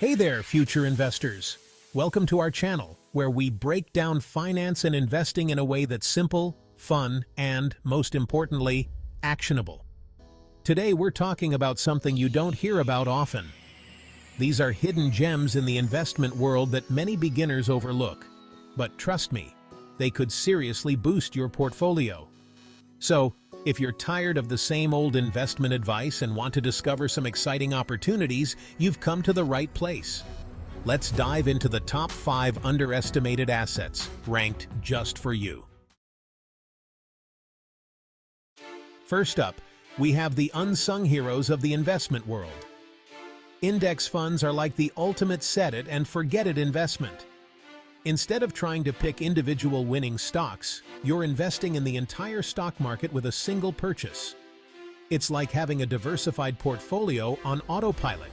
Hey there, future investors. Welcome to our channel, where we break down finance and investing in a way that's simple, fun, and, most importantly, actionable. Today we're talking about something you don't hear about often. These are hidden gems in the investment world that many beginners overlook. But trust me, they could seriously boost your portfolio. So, if you're tired of the same old investment advice and want to discover some exciting opportunities, you've come to the right place. Let's dive into the top 5 underestimated assets, ranked just for you. First up, we have the unsung heroes of the investment world. Index funds are like the ultimate set-it-and-forget-it investment. Instead of trying to pick individual winning stocks, you're investing in the entire stock market with a single purchase. It's like having a diversified portfolio on autopilot.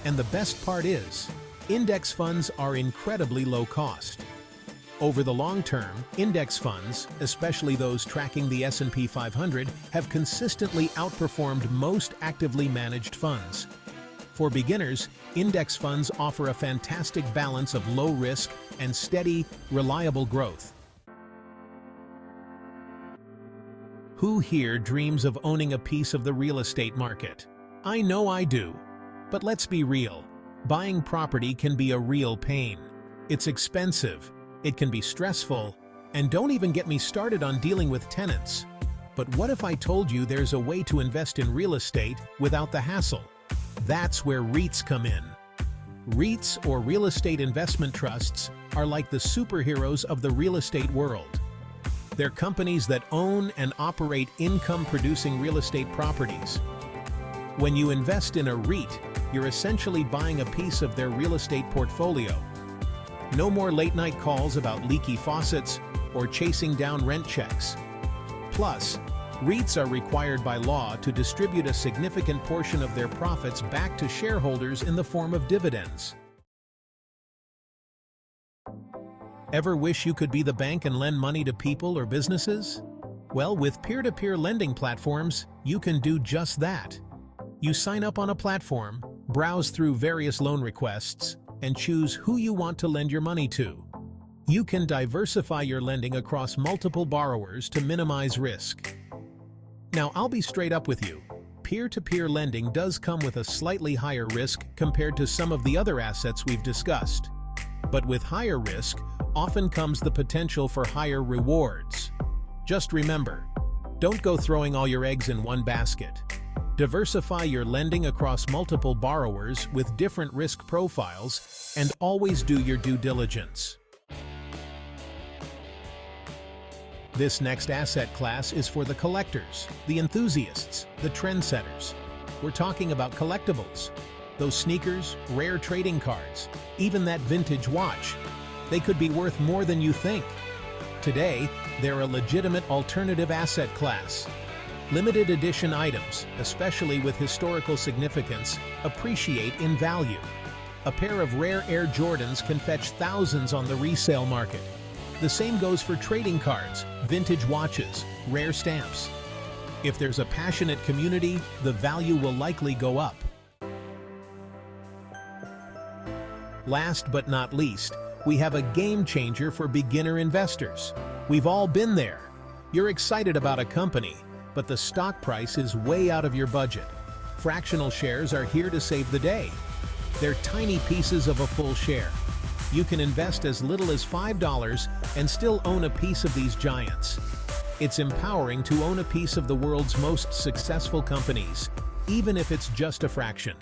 And the best part is, index funds are incredibly low cost. Over the long term, index funds, especially those tracking the S&P 500, have consistently outperformed most actively managed funds. For beginners, index funds offer a fantastic balance of low risk and steady, reliable growth. Who here dreams of owning a piece of the real estate market? I know I do. But let's be real. Buying property can be a real pain. It's expensive, it can be stressful, and don't even get me started on dealing with tenants. But what if I told you there's a way to invest in real estate without the hassle? That's where REITs come in. REITs, or real estate investment trusts, are like the superheroes of the real estate world. They're companies that own and operate income-producing real estate properties. When you invest in a REIT, you're essentially buying a piece of their real estate portfolio. No more late-night calls about leaky faucets or chasing down rent checks. Plus, REITs are required by law to distribute a significant portion of their profits back to shareholders in the form of dividends. Ever wish you could be the bank and lend money to people or businesses? Well, with peer-to-peer lending platforms, you can do just that. You sign up on a platform, browse through various loan requests, and choose who you want to lend your money to. You can diversify your lending across multiple borrowers to minimize risk. Now, I'll be straight up with you. Peer-to-peer lending does come with a slightly higher risk compared to some of the other assets we've discussed. But with higher risk, often comes the potential for higher rewards. Just remember, don't go throwing all your eggs in one basket. Diversify your lending across multiple borrowers with different risk profiles, and always do your due diligence. This next asset class is for the collectors, the enthusiasts, the trendsetters. We're talking about collectibles. Those sneakers, rare trading cards, even that vintage watch. They could be worth more than you think. Today, they're a legitimate alternative asset class. Limited edition items, especially with historical significance, appreciate in value. A pair of rare Air Jordans can fetch thousands on the resale market. The same goes for trading cards, vintage watches, rare stamps. If there's a passionate community, the value will likely go up. Last but not least, we have a game changer for beginner investors. We've all been there. You're excited about a company, but the stock price is way out of your budget. Fractional shares are here to save the day. They're tiny pieces of a full share. You can invest as little as $5 and still own a piece of these giants. It's empowering to own a piece of the world's most successful companies, even if it's just a fraction.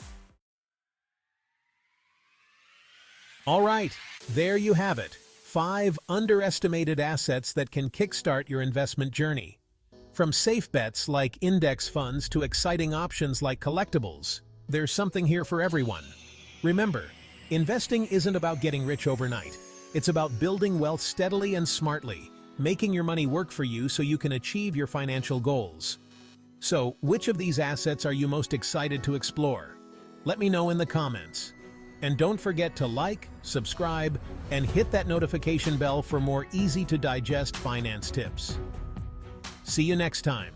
All right, there you have it. 5 underestimated assets that can kickstart your investment journey. From safe bets like index funds to exciting options like collectibles, there's something here for everyone. Remember, investing isn't about getting rich overnight. It's about building wealth steadily and smartly, making your money work for you so you can achieve your financial goals. So, which of these assets are you most excited to explore? Let me know in the comments. And don't forget to like, subscribe, and hit that notification bell for more easy-to-digest finance tips. See you next time.